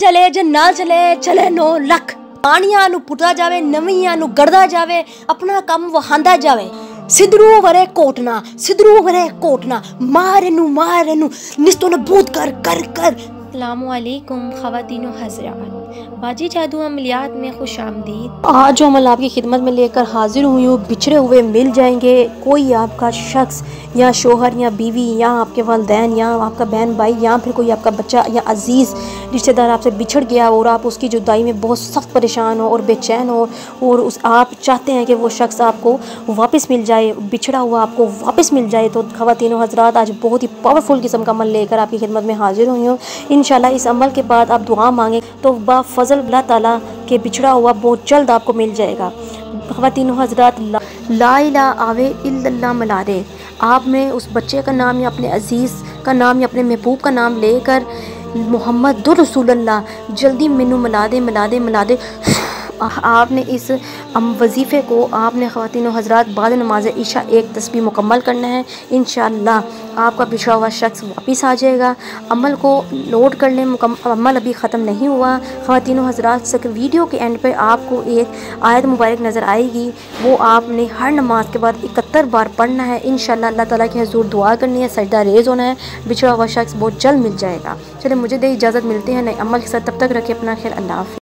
चले जे ना चले चले 9 ਲੱਖ ਪਾਣੀਆਂ ਨੂੰ ਪੁੱਟਦਾ ਜਾਵੇ ਨਵੀਆਂ ਨੂੰ ਗੜਦਾ ਜਾਵੇ ਆਪਣਾ ਕੰਮ ਵਹਾਂਦਾ ਜਾਵੇ ਸਿਧਰੂ ਵਰੇ ਕੋਟਨਾ ਮਾਰੇ ਨੂੰ ਨਿਸਤੋਂ ਨਬੂਦ कर अस्सलामुअलैकुम ख़वातीन व हज़रात, बाजी जादू अमलियात में खुश आमदीद। आज जो अमल आपकी खिदमत में लेकर हाजिर हुई हूँ, बिछड़े हुए मिल जाएंगे। कोई आपका शख्स या शोहर या बीवी या आपके वालिदैन या आपका बहन भाई या फिर कोई आपका बच्चा या अजीज़ रिश्तेदार आपसे बिछड़ गया और आप उसकी जुदाई में बहुत सख्त परेशान हो और बेचैन हो और आप चाहते हैं कि वो शख्स आपको वापस मिल जाए, बिछड़ा हुआ आपको वापस मिल जाए, तो ख़वातीन व हज़रात आज बहुत ही पावरफुल किस्म का अमल लेकर आपकी खिदमत में हाजिर हुई हूँ। इंशाल्लाह इस अमल के बाद आप दुआ मांगे तो बाफ़ज़ल अल्लाह ताला के बिछड़ा हुआ बहुत जल्द आपको मिल जाएगा। ख़वातीन व हज़रात, ला इलाहा आवे इल्लल्लाह मलारे, आप में उस बच्चे का नाम या अपने अजीज़ का नाम या अपने महबूब का नाम लेकर मुहम्मदुर रसूलुल्लाह जल्दी मैनू मिला दे। आपने इस वजीफ़े को आपने ख़वातीन व हज़रात बाद नमाज इशा एक तस्बीह मुकम्मल करना है। इंशाअल्लाह आपका पिछड़ा हुआ शख्स वापस आ जाएगा। अमल को नोट कर लें, अमल अभी ख़त्म नहीं हुआ। ख़वातीन व हज़रात, वीडियो के एंड पे आपको एक आयत मुबारक नज़र आएगी, वो आपने हर नमाज के बाद 71 बार पढ़ना है। इंशाअल्लाह अल्लाह ताला के हुज़ूर दुआ करनी है, सजदा रेज़ होना है, बिछड़ा हुआ शख्स बहुत जल्द मिल जाएगा। चलिए मुझे दे इजाज़त, मिलते हैं नए अमल के साथ, तब तक रखिए अपना ख्याल। अल्लाह हाफ़िज़।